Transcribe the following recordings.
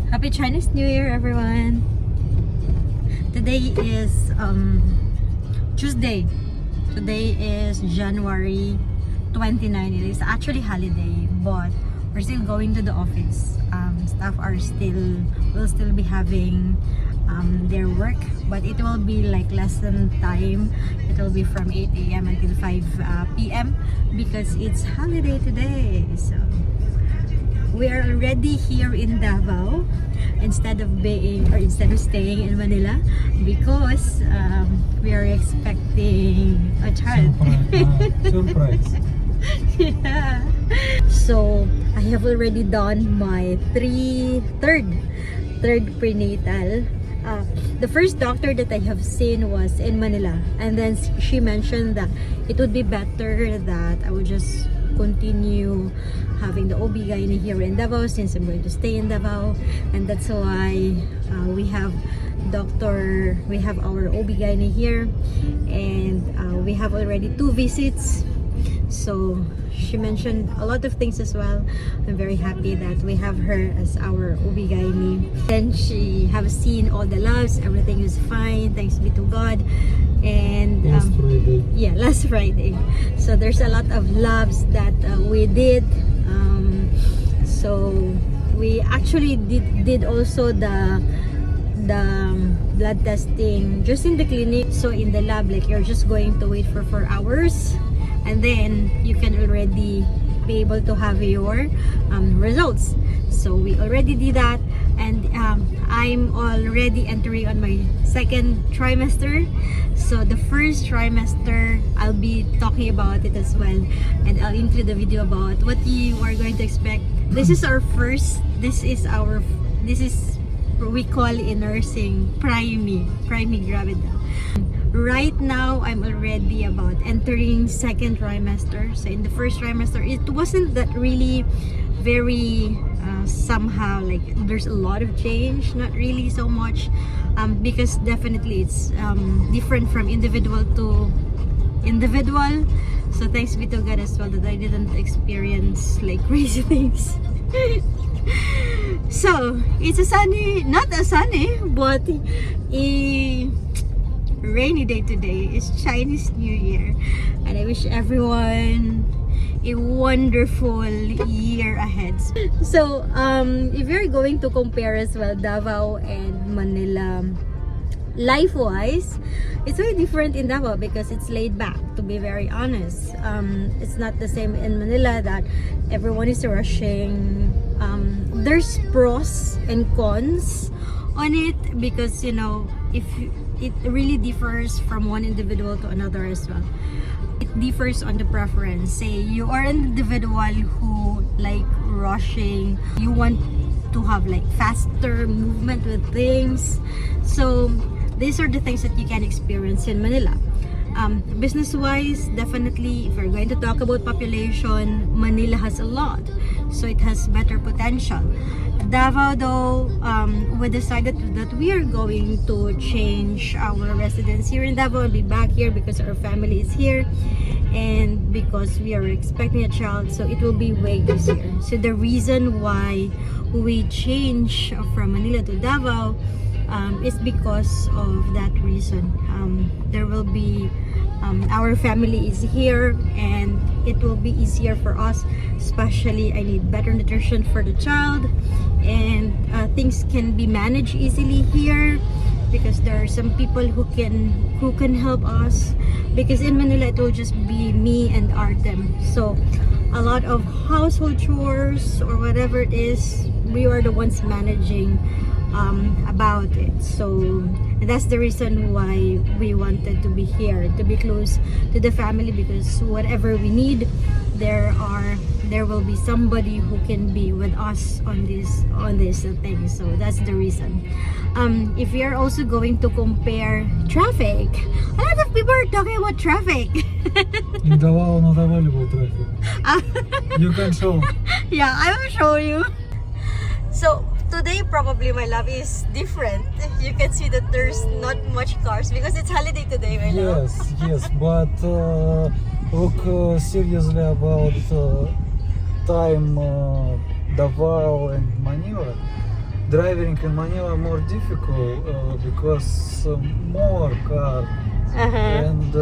Happy Chinese New Year, everyone! Today is Tuesday. Today is January 29. It is actually holiday, but we're still going to the office. Staff will still be having their work, but it will be like lesson time. It will be from 8 a.m. until 5 p.m. because it's holiday today. So we are already here in Davao instead of staying in Manila because we are expecting a child. Surprise. Yeah. So I have already done my third prenatal. The first doctor that I have seen was in Manila, and then she mentioned that it would be better that I would just continue having the OB-GYN here in Davao since I'm going to stay in Davao, and that's why we have our OB-GYN here, and we have already 2 visits. So she mentioned a lot of things as well. I'm very happy that we have her as our OB-GYN. Then she have seen all the labs, everything is fine, thanks be to God. And last Friday. So there's a lot of labs that we did. So we actually did also the blood testing just in the clinic. So in the lab, like, you're just going to wait for 4 hours, and then you can already be able to have your results. So we already did that, and I'm already entering on my 2nd trimester. So the first trimester, I'll be talking about it as well, and I'll include a video about what you are going to expect. This is we call in nursing primi gravida. Right now, I'm already about entering 2nd trimester. So in the first trimester, it wasn't that really very somehow like there's a lot of change, not really so much, because definitely it's different from individual to individual. So thanks be to God as well that I didn't experience like crazy things. So it's not a sunny, but a rainy day today. Is Chinese New Year, and I wish everyone a wonderful year ahead. So if you're going to compare as well Davao and Manila, life-wise, it's very different in Davao because it's laid back, to be very honest. It's not the same in Manila that everyone is rushing. There's pros and cons on it because, you know, if it really differs from one individual to another as well. It differs on the preference. Say you are an individual who like rushing, you want to have like faster movement with things. So these are the things that you can experience in Manila. Business wise, definitely if we're going to talk about population, Manila has a lot, so it has better potential. Davao though, we decided that we are going to change our residence here in Davao and be back here because our family is here and because we are expecting a child, so it will be way easier. So the reason why we change from Manila to Davao is because of that reason. There will be our family is here and it will be easier for us, especially I need better nutrition for the child, and things can be managed easily here because there are some people who can help us, because in Manila it will just be me and Artem. So a lot of household chores or whatever it is, we are the ones managing about it. So that's the reason why we wanted to be here, to be close to the family, because whatever we need, there will be somebody who can be with us on this thing. So that's the reason. If we are also going to compare traffic, a lot of people are talking about traffic. In Davao not available traffic. You can show. Yeah, I will show you. So today probably, my love, is different. You can see that there's not much cars because it's holiday today, my love. Yes, but look seriously about time Davao and Manila. driving in Manila more difficult because more car and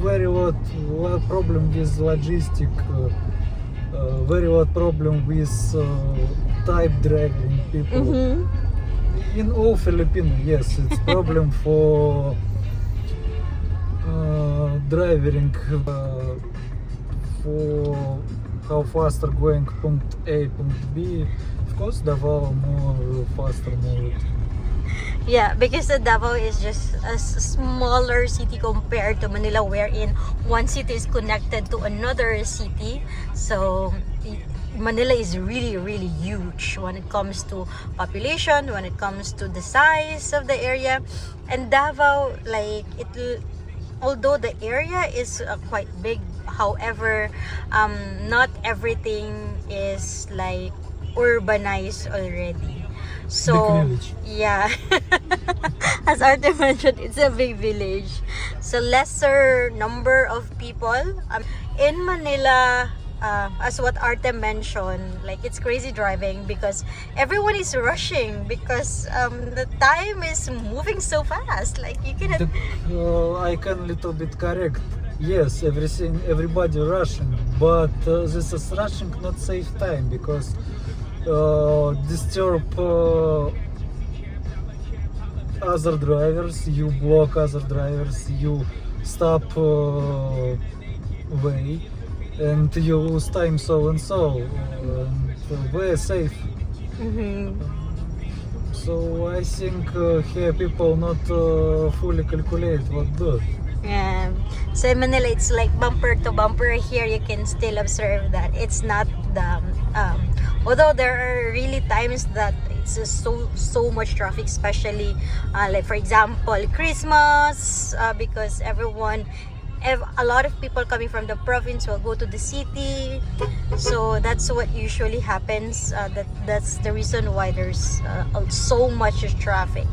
very lot problem with logistic, very lot problem with type driving people. In all Filipino, yes, it's problem for driving for how faster going point A, point B. Of course, Davao more faster mode. Yeah, because the Davao is just a smaller city compared to Manila, wherein one city is connected to another city. So Manila is really huge when it comes to population, when it comes to the size of the area. And Davao, like although the area is quite big, however, not everything is like urbanized already. So Big village. yeah, as Arte mentioned, it's a big village. So lesser number of people. In Manila, as what Arte mentioned, like it's crazy driving because everyone is rushing because the time is moving so fast. Like you cannot. I can little bit correct. Yes, everybody rushing, but this is rushing not safe time because disturb other drivers, you block other drivers, you stop way, and you lose time so and so. And very safe. So I think here people not fully calculate what do. Yeah. So in Manila, it's like bumper to bumper. Here, you can still observe that it's not the. Although there are really times that it's just so much traffic, especially like for example Christmas, because a lot of people coming from the province will go to the city. So that's what usually happens. That's the reason why there's so much traffic.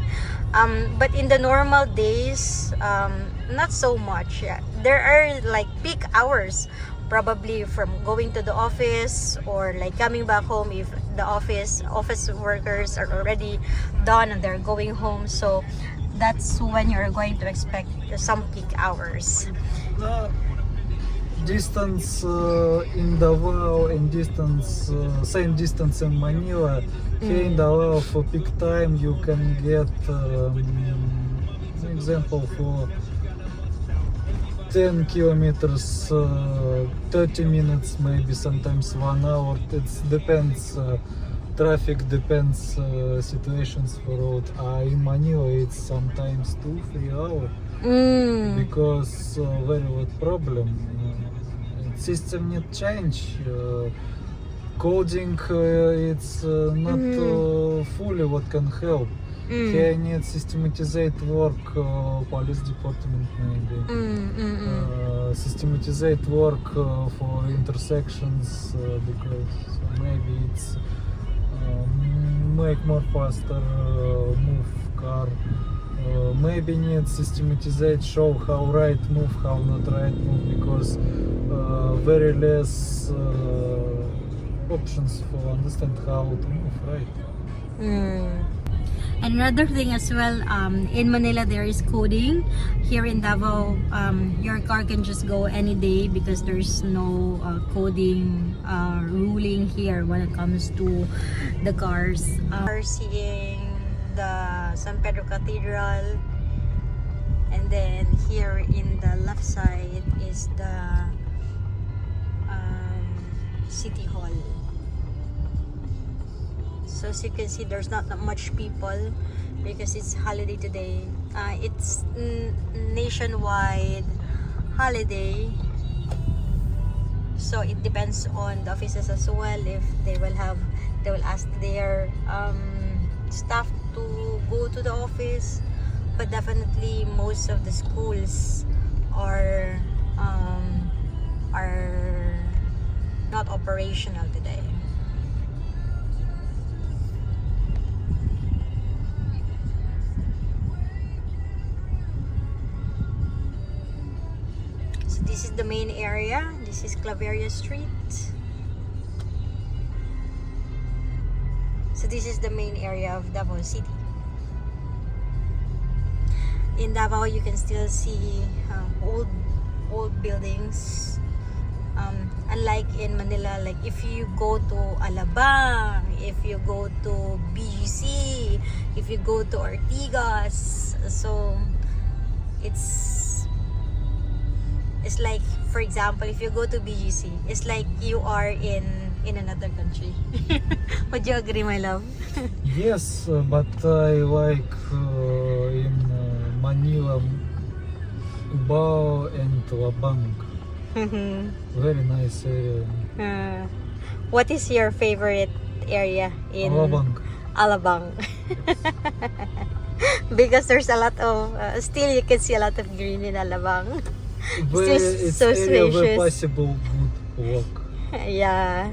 But in the normal days, not so much. Yeah. There are like peak hours, probably from going to the office or like coming back home if the office workers are already done and they're going home. So that's when you're going to expect some peak hours. Distance in Davao and same distance in Manila. Here in Davao for peak time you can get example for 10 kilometers 30 minutes, maybe sometimes 1 hour. It depends traffic, depends situations for road. In Manila it's sometimes 2-3 hours because very lot problem. System need change. Coding it's not fully what can help. Here need systematizate work, police department maybe. Systematizate work for intersections because maybe it's make more faster move car. Maybe need systematizate, show how right move, how not right move, because very less options for understand how to move right. And another thing as well, in Manila there is coding. Here in Davao, your car can just go any day because there's no coding ruling here when it comes to the cars. We're seeing the San Pedro Cathedral, and then here in the left side is the City Hall. So as you can see, there's not that much people because it's holiday today. It's nationwide holiday, so it depends on the offices as well if they will ask their staff to go to the office. But definitely most of the schools are not operational today. So this is the main area. This is Claveria Street. So this is the main area of Davao City. In Davao, you can still see old buildings. Unlike in Manila, like if you go to Alabang, if you go to BGC, if you go to Ortigas, so it's it's like, for example, if you go to BGC, it's like you are in another country. Would you agree, my love? Yes, but I like in Manila, Ubao and Labang. Very nice area. Uh, what is your favorite area in Alabang. Alabang? Because there's a lot of still you can see a lot of green in Alabang. Where Still it's so area where spacious. possible good walk. Yeah.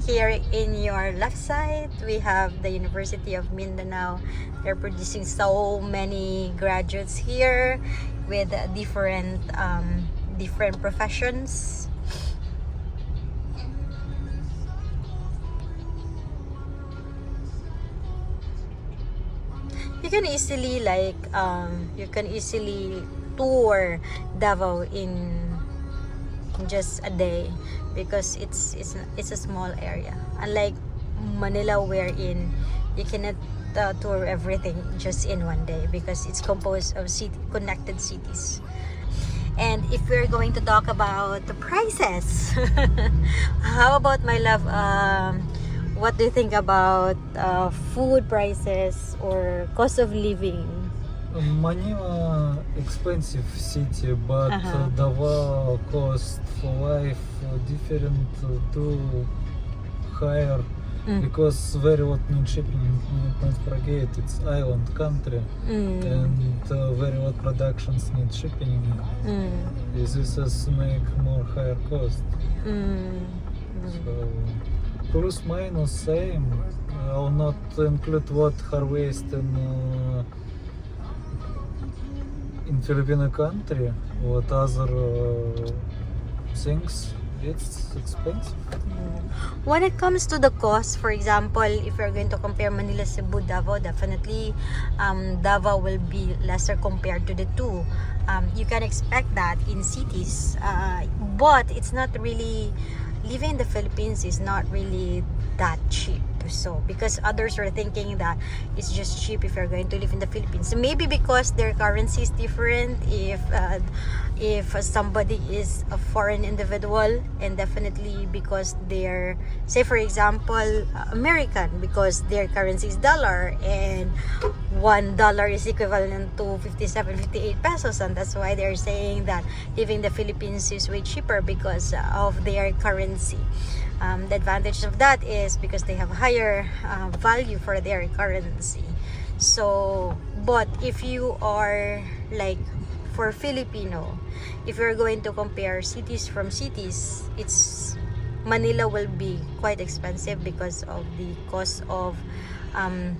Here in your left side, we have the University of Mindanao. They're producing so many graduates here with different professions. You can easily you can easily tour Davao in just a day because it's a small area, unlike Manila wherein you cannot tour everything just in one day because it's composed of connected cities. And if we're going to talk about the prices, how about, my love, what do you think about food prices or cost of living? Manila expensive city, but Uh-huh. Davao cost for life different to higher Mm. because very lot need shipping. Need not forget it's island country Mm. and very lot productions need shipping. Mm. This is make more higher cost. Mm. So plus minus same. I'll not include what harvest in Filipino country. What other things? It's expensive. When it comes to the cost, for example, if you're going to compare Manila, Cebu, Davao, definitely Davao will be lesser compared to the two. You can expect that in cities, but it's not really, living in the Philippines is not really that cheap. So because others are thinking that it's just cheap if you're going to live in the Philippines, maybe because their currency is different. If somebody is a foreign individual, and definitely because they're, say for example, American, because their currency is dollar, and $1 is equivalent to 57, 58 pesos, and that's why they're saying that living in the Philippines is way cheaper because of their currency. The advantage of that is because they have higher value for their currency. So, but if you are like, for Filipino, if you're going to compare cities from cities, it's Manila will be quite expensive because of the um,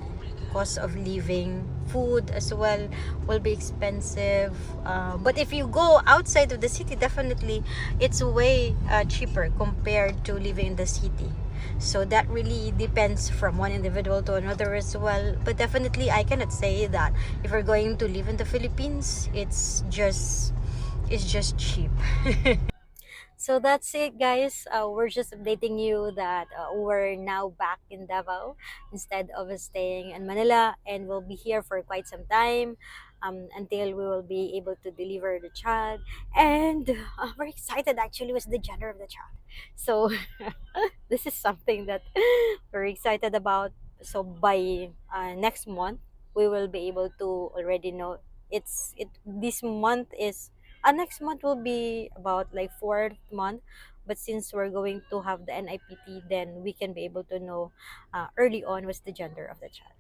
cost of living. Food as well will be expensive. But if you go outside of the city, definitely it's way cheaper compared to living in the city. So that really depends from one individual to another as well. But definitely I cannot say that if you're going to live in the Philippines, it's just cheap. So that's it, guys. We're just updating you that we're now back in Davao instead of staying in Manila, and we'll be here for quite some time until we will be able to deliver the child. And we're excited, actually, was the gender of the child. So this is something that we're excited about. So by next month, we will be able to already know. This month is next month will be about like fourth month, but since we're going to have the NIPT, then we can be able to know early on what's the gender of the child.